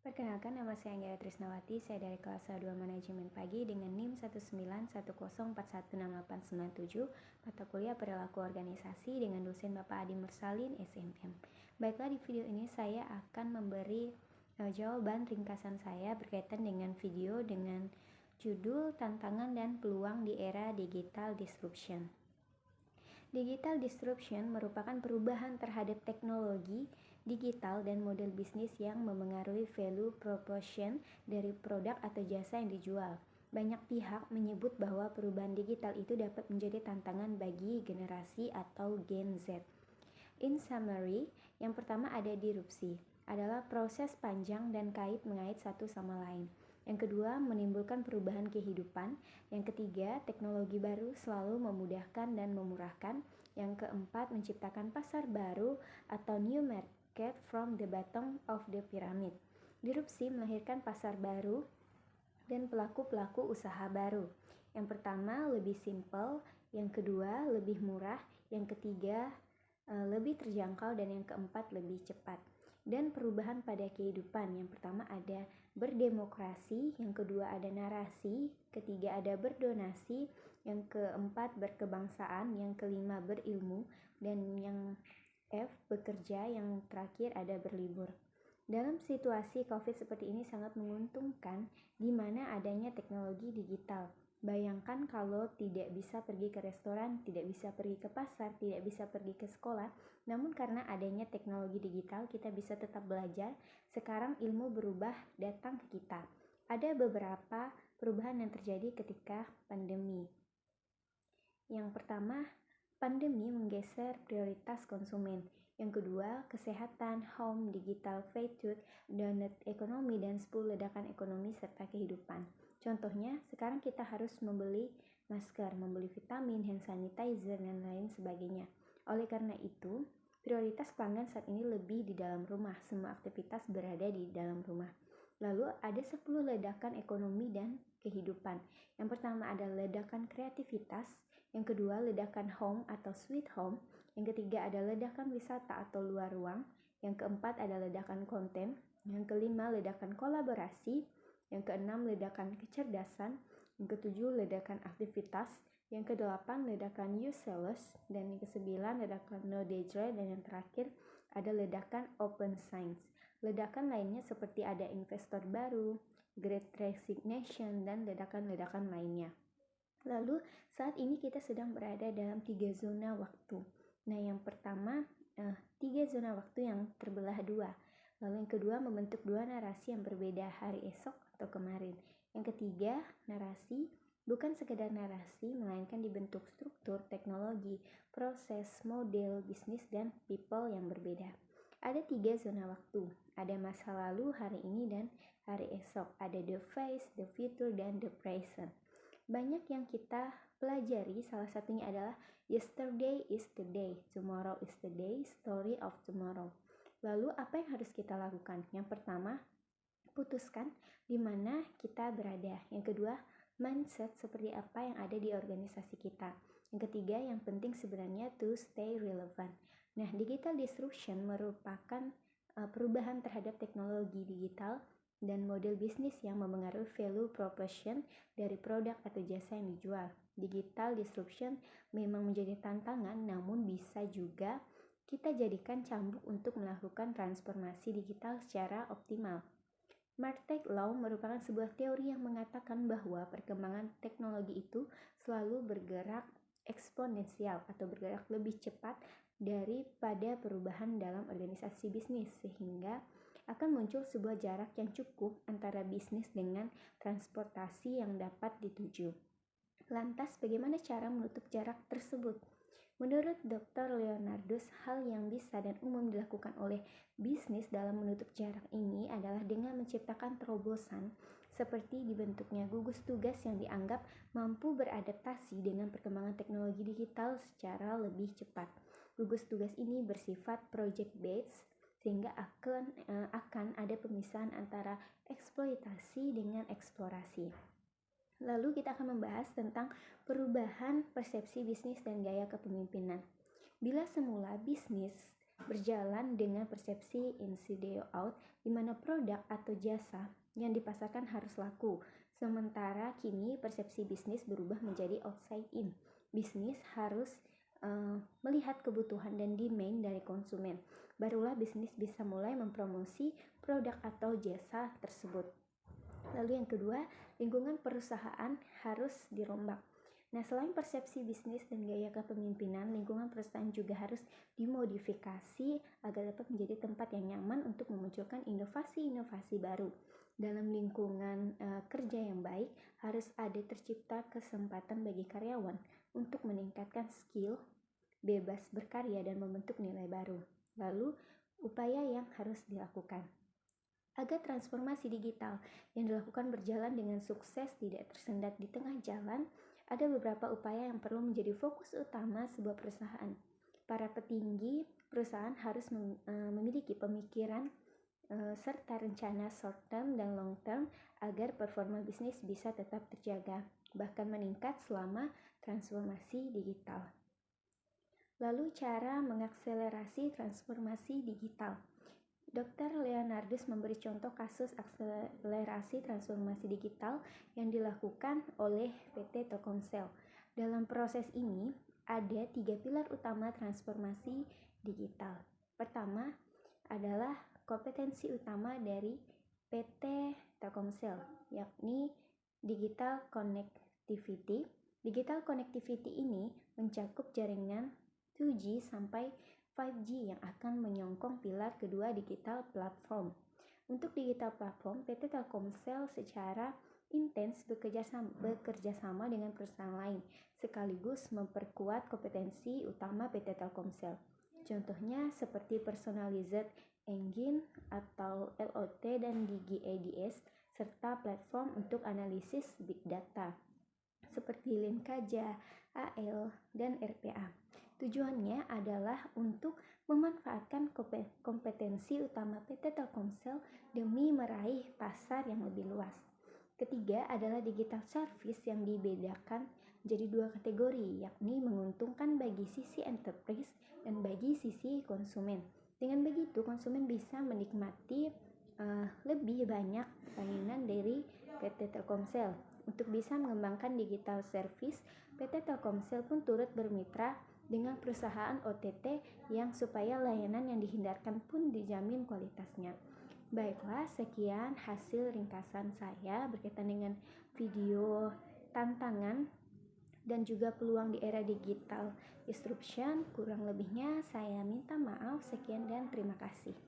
Perkenalkan, nama saya Anggia Trisnawati. Saya dari kelas A2 Manajemen Pagi dengan NIM 19104168987, mata kuliah Perilaku Organisasi dengan dosen Bapak Adi Mursalin, SMM. Baiklah, di video ini saya akan memberi jawaban ringkasan saya berkaitan dengan video dengan judul Tantangan dan Peluang di Era Digital Disruption. Digital disruption merupakan perubahan terhadap teknologi digital dan model bisnis yang memengaruhi value proposition dari produk atau jasa yang dijual. Banyak pihak menyebut bahwa perubahan digital itu dapat menjadi tantangan bagi generasi atau Gen Z. In summary, yang pertama ada disrupsi, adalah proses panjang dan kait-mengait satu sama lain. Yang kedua, menimbulkan perubahan kehidupan. Yang ketiga, teknologi baru selalu memudahkan dan memurahkan. Yang keempat, menciptakan pasar baru atau new market from the bottom of the pyramid. Disrupsi melahirkan pasar baru dan pelaku-pelaku usaha baru. Yang pertama, lebih simple. Yang kedua, lebih murah. Yang ketiga, lebih terjangkau. Dan yang keempat, lebih cepat. Dan perubahan pada kehidupan. Yang pertama ada berdemokrasi, yang kedua ada narasi, ketiga ada berdonasi, yang keempat berkebangsaan, yang kelima berilmu, dan yang F bekerja, yang terakhir ada berlibur. Dalam situasi COVID seperti ini sangat menguntungkan di mana adanya teknologi digital. Bayangkan kalau tidak bisa pergi ke restoran, tidak bisa pergi ke pasar, tidak bisa pergi ke sekolah, namun karena adanya teknologi digital kita bisa tetap belajar. Sekarang ilmu berubah datang ke kita. Ada beberapa perubahan yang terjadi ketika pandemi. Yang pertama, pandemi menggeser prioritas konsumen. Yang kedua, kesehatan, home, digital, fatude, donut ekonomi, dan 10 ledakan ekonomi serta kehidupan. Contohnya, sekarang kita harus membeli masker, membeli vitamin, hand sanitizer, dan lain sebagainya. Oleh karena itu, prioritas pelanggan saat ini lebih di dalam rumah. Semua aktivitas berada di dalam rumah. Lalu ada 10 ledakan ekonomi dan kehidupan. Yang pertama adalah ledakan kreativitas. Yang kedua, ledakan home atau sweet home. Yang ketiga ada ledakan wisata atau luar ruang. Yang keempat ada ledakan konten. Yang kelima, ledakan kolaborasi. Yang keenam, ledakan kecerdasan. Yang ketujuh, ledakan aktivitas. Yang kedelapan, ledakan useless. Dan yang kesembilan, ledakan knowledge. Dan yang terakhir, ada ledakan open science. Ledakan lainnya seperti ada investor baru, great resignation, dan ledakan-ledakan lainnya. Lalu, saat ini kita sedang berada dalam 3 zona waktu. Nah, yang pertama, 3 zona waktu yang terbelah 2. Lalu yang kedua, membentuk 2 narasi yang berbeda, hari esok atau kemarin. Yang ketiga, narasi bukan sekedar narasi, melainkan dibentuk struktur, teknologi, proses, model, bisnis, dan people yang berbeda. Ada 3 zona waktu. Ada masa lalu, hari ini, dan hari esok. Ada the past, the future, dan the present. Banyak yang kita pelajari, salah satunya adalah yesterday is the day, tomorrow is the day, story of tomorrow. Lalu apa yang harus kita lakukan? Yang pertama, putuskan di mana kita berada. Yang kedua, mindset seperti apa yang ada di organisasi kita. Yang ketiga, yang penting sebenarnya to stay relevant. Nah, digital disruption merupakan perubahan terhadap teknologi digital dan model bisnis yang memengaruhi value proposition dari produk atau jasa yang dijual. Digital disruption memang menjadi tantangan, namun bisa juga kita jadikan cambuk untuk melakukan transformasi digital secara optimal. Martech Law merupakan sebuah teori yang mengatakan bahwa perkembangan teknologi itu selalu bergerak eksponensial atau bergerak lebih cepat daripada perubahan dalam organisasi bisnis, sehingga akan muncul sebuah jarak yang cukup antara bisnis dengan transportasi yang dapat dituju. Lantas, bagaimana cara menutup jarak tersebut? Menurut Dr. Leonardus, hal yang bisa dan umum dilakukan oleh bisnis dalam menutup jarak ini adalah dengan menciptakan terobosan seperti dibentuknya gugus tugas yang dianggap mampu beradaptasi dengan perkembangan teknologi digital secara lebih cepat. Gugus tugas ini bersifat project-based, sehingga akan ada pemisahan antara eksploitasi dengan eksplorasi. Lalu kita akan membahas tentang perubahan persepsi bisnis dan gaya kepemimpinan. Bila semula bisnis berjalan dengan persepsi inside out, di mana produk atau jasa yang dipasarkan harus laku. Sementara kini persepsi bisnis berubah menjadi outside in. Bisnis harus melihat kebutuhan dan demand dari konsumen. Barulah bisnis bisa mulai mempromosi produk atau jasa tersebut. Lalu yang kedua, lingkungan perusahaan harus dirombak. Nah, selain persepsi bisnis dan gaya kepemimpinan, lingkungan perusahaan juga harus dimodifikasi agar dapat menjadi tempat yang nyaman untuk memunculkan inovasi-inovasi baru. Dalam lingkungan kerja yang baik, harus ada tercipta kesempatan bagi karyawan untuk meningkatkan skill, bebas berkarya, dan membentuk nilai baru. Lalu, upaya yang harus dilakukan. Agar transformasi digital yang dilakukan berjalan dengan sukses tidak tersendat di tengah jalan, ada beberapa upaya yang perlu menjadi fokus utama sebuah perusahaan. Para petinggi perusahaan harus memiliki pemikiran serta rencana short term dan long term agar performa bisnis bisa tetap terjaga, bahkan meningkat selama transformasi digital. Lalu cara mengakselerasi transformasi digital. Dr. Leonardus memberi contoh kasus akselerasi transformasi digital yang dilakukan oleh PT Telkomsel. Dalam proses ini, ada 3 pilar utama transformasi digital. Pertama adalah kompetensi utama dari PT Telkomsel, yakni digital connectivity. Digital connectivity ini mencakup jaringan 2G sampai 5G yang akan menyokong pilar kedua digital platform. Untuk digital platform, PT Telkomsel secara intens bekerja sama dengan perusahaan lain, sekaligus memperkuat kompetensi utama PT Telkomsel. Contohnya seperti Personalized Engine atau LOT dan Digi ADS, serta platform untuk analisis big data seperti Linkaja, AL, dan RPA. Tujuannya adalah untuk memanfaatkan kompetensi utama PT Telkomsel demi meraih pasar yang lebih luas. Ketiga adalah digital service yang dibedakan menjadi 2 kategori, yakni menguntungkan bagi sisi enterprise dan bagi sisi konsumen. Dengan begitu, konsumen bisa menikmati lebih banyak layanan dari PT Telkomsel. Untuk bisa mengembangkan digital service, PT Telkomsel pun turut bermitra dengan perusahaan OTT yang supaya layanan yang dihindarkan pun dijamin kualitasnya. Baiklah, sekian hasil ringkasan saya berkaitan dengan video tantangan dan juga peluang di era digital disruption. Kurang lebihnya saya minta maaf. Sekian dan terima kasih.